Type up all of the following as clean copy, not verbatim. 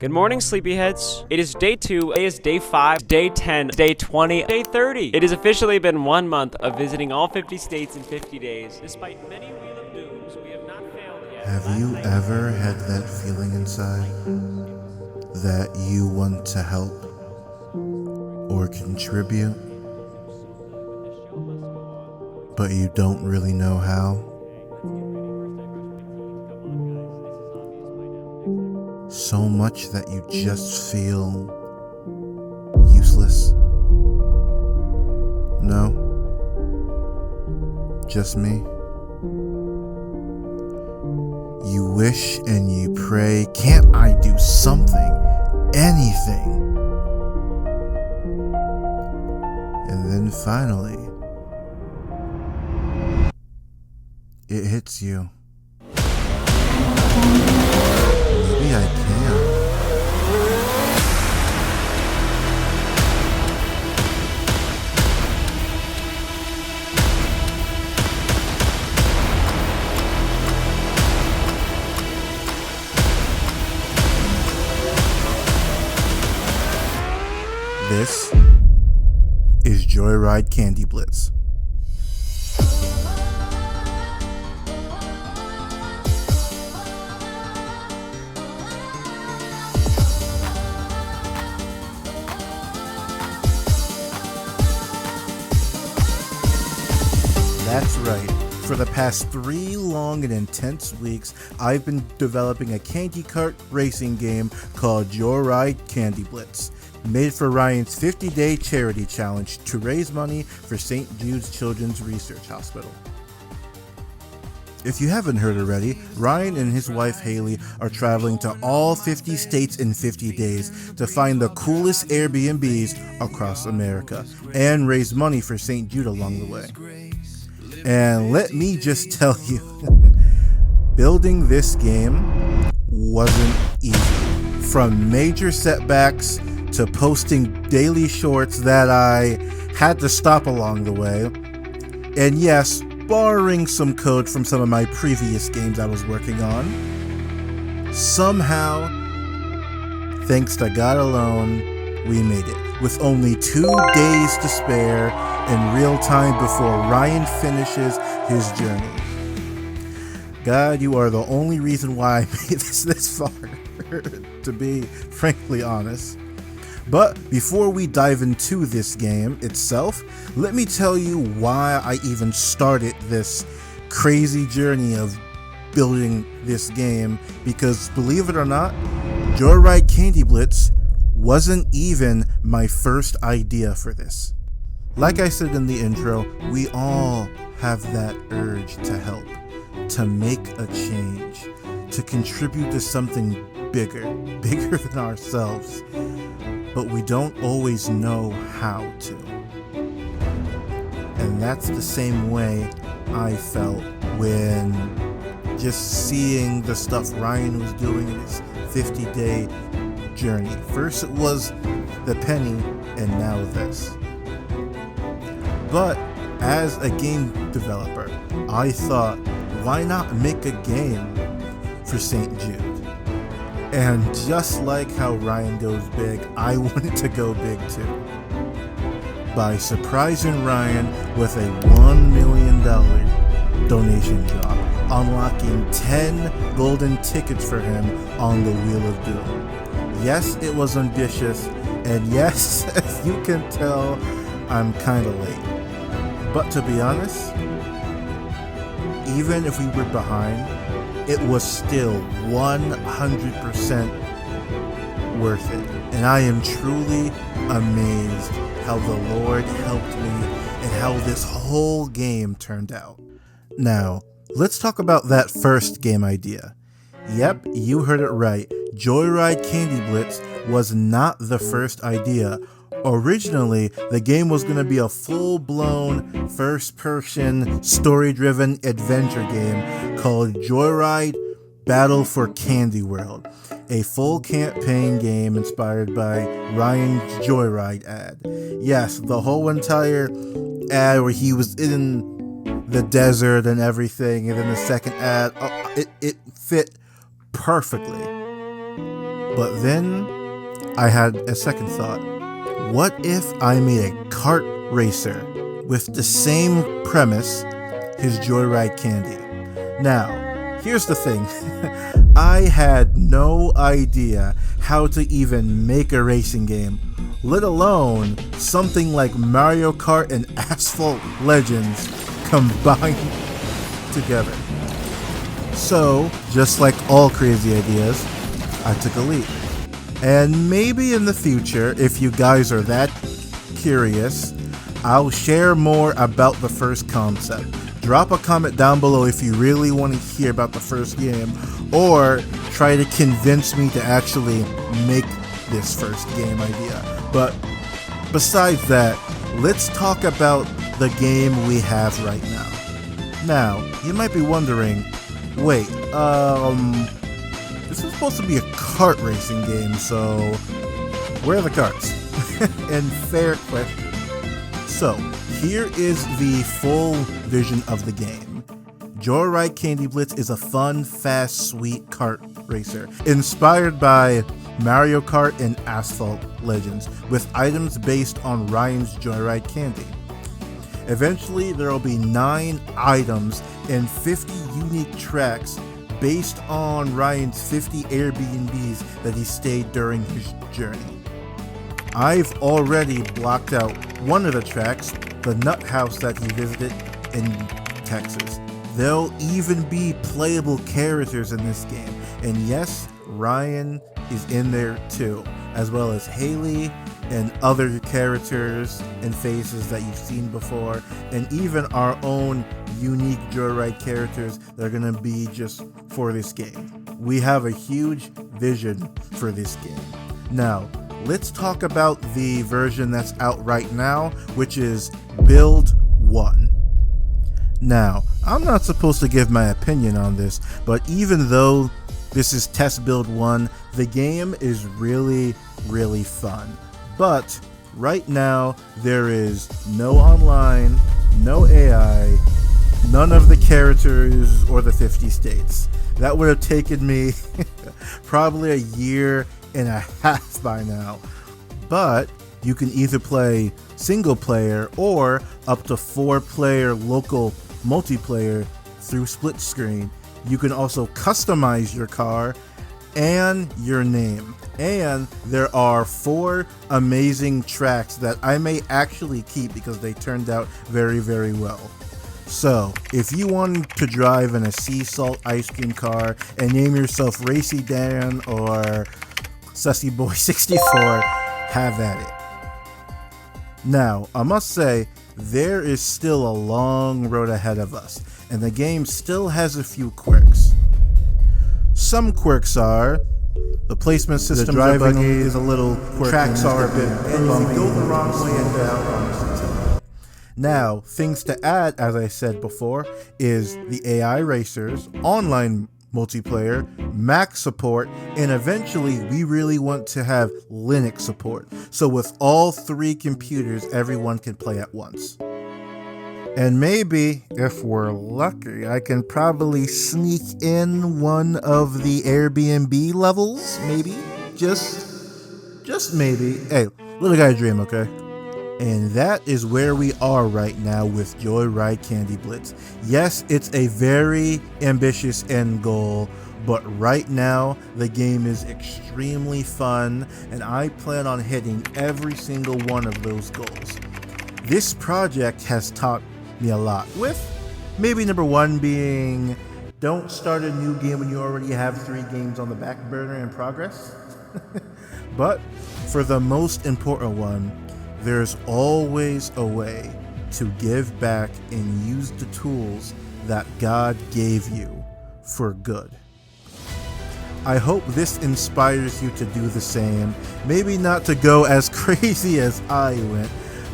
Good morning, sleepyheads. It is day 2, today is day 5, day 10, day 20, day 30. It has officially been 1 month of visiting all 50 states in 50 days. Despite many Wheel of Dooms, we have not failed yet. Have you ever had that feeling inside that you want to help or contribute, but you don't really know how? So much that you just feel useless? No? Just me? You wish and you pray, can't I do something? Anything? And then finally, it hits you. Maybe I can. This is Joyride Candy Blitz. That's right. For the past 3 long and intense weeks, I've been developing a candy cart racing game called Joyride Candy Blitz, made for Ryan's 50-day charity challenge to raise money for St. Jude's Children's Research Hospital. If you haven't heard already, Ryan and his wife Haley are traveling to all 50 states in 50 days to find the coolest Airbnbs across America and raise money for St. Jude along the way. And let me just tell you, building this game wasn't easy. From major setbacks to posting daily shorts that I had to stop along the way. And yes, borrowing some code from some of my previous games I was working on. Somehow, thanks to God alone, we made it. With only 2 days to spare in real time before Ryan finishes his journey. God, you are the only reason why I made this far, to be frankly honest. But before we dive into this game itself, let me tell you why I even started this crazy journey of building this game, because believe it or not, Joyride Candy Blitz wasn't even my first idea for this. Like I said in the intro, we all have that urge to help, to make a change, to contribute to something bigger than ourselves, but we don't always know how to. And that's the same way I felt when just seeing the stuff Ryan was doing in his 50-day journey. First it was the penny, and now this. But as a game developer, I thought, why not make a game for St. Jude? And just like how Ryan goes big, I wanted to go big too. By surprising Ryan with a $1 million donation drop, unlocking 10 golden tickets for him on the Wheel of Doom. Yes, it was ambitious, and yes, as you can tell, I'm kinda late. But to be honest, even if we were behind, it was still 100% worth it. And I am truly amazed how the Lord helped me and how this whole game turned out. Now, let's talk about that first game idea. Yep, you heard it right. Joyride Candy Blitz was not the first idea. Originally, the game was going to be a full-blown, first-person, story-driven adventure game called Joyride Battle for Candy World, a full campaign game inspired by Ryan's Joyride ad. Yes, the whole entire ad where he was in the desert and everything, and then the second ad, it fit perfectly. But then I had a second thought. What if I made a kart racer with the same premise, his Joyride candy? Now, here's the thing. I had no idea how to even make a racing game, let alone something like Mario Kart and Asphalt Legends combined together. So, just like all crazy ideas, I took a leap. And maybe in the future, if you guys are that curious, I'll share more about the first concept. Drop a comment down below if you really want to hear about the first game, or try to convince me to actually make this first game idea. But besides that, let's talk about the game we have right now. Now, you might be wondering, wait, this is supposed to be a kart racing game, so where are the karts? And fair question. So, here is the full vision of the game. Joyride Candy Blitz is a fun, fast, sweet kart racer, inspired by Mario Kart and Asphalt Legends, with items based on Ryan's Joyride Candy. Eventually, there will be 9 items and 50 unique tracks based on Ryan's 50 Airbnbs that he stayed during his journey. I've already blocked out one of the tracks, the nut house that he visited in Texas. There'll even be playable characters in this game, and yes, Ryan is in there too, as well as Haley and other characters and faces that you've seen before, and even our own unique Joyride characters that are going to be just for this game. We have a huge vision for this game. Now, let's talk about the version that's out right now, which is Build 1. Now, I'm not supposed to give my opinion on this, but even though this is Test Build 1, the game is really, really fun. But right now, there is no online, no AI, none of the characters or the 50 states. That would have taken me probably a year and a half by now. But you can either play single player or up to 4-player local multiplayer through split screen. You can also customize your car and your name. And there are 4 amazing tracks that I may actually keep because they turned out very, very well. So, if you want to drive in a sea salt ice cream car and name yourself Racy Dan or Sussy Boy 64, have at it. Now, I must say, there is still a long road ahead of us, and the game still has a few quirks. Some quirks are the placement system, the driving is a little quirky, tracks are a bit bumpy, and you go the wrong way and down. Now, things to add, as I said before, is the AI racers, online multiplayer, Mac support, and eventually we really want to have Linux support. So with all 3 computers, everyone can play at once. And maybe, if we're lucky, I can probably sneak in one of the Airbnb levels, maybe? Just maybe. Hey, little guy dream, okay? And that is where we are right now with Joyride Candy Blitz. Yes, it's a very ambitious end goal, but right now the game is extremely fun, and I plan on hitting every single one of those goals. This project has taught me a lot, with maybe number 1 being don't start a new game when you already have 3 games on the back burner in progress. But for the most important one, there's always a way to give back and use the tools that God gave you for good. I hope this inspires you to do the same. Maybe not to go as crazy as I went,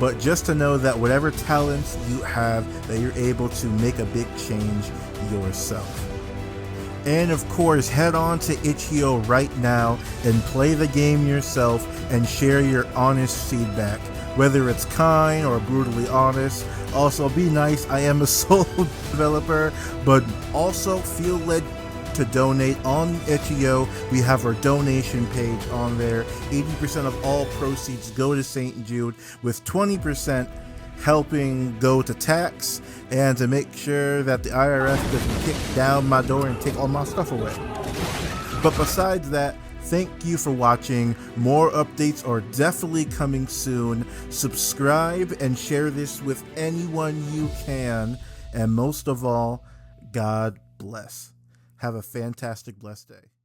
but just to know that whatever talents you have, that you're able to make a big change yourself. And of course, head on to itch.io right now and play the game yourself and share your honest feedback, whether it's kind or brutally honest. Also, be nice, I am a solo developer, but also feel led to donate on Itch.io. We have our donation page on there. 80% of all proceeds go to St. Jude, with 20% helping go to tax and to make sure that the IRS doesn't kick down my door and take all my stuff away. But besides that, thank you for watching. More updates are definitely coming soon. Subscribe and share this with anyone you can. And most of all, God bless. Have a fantastic, blessed day.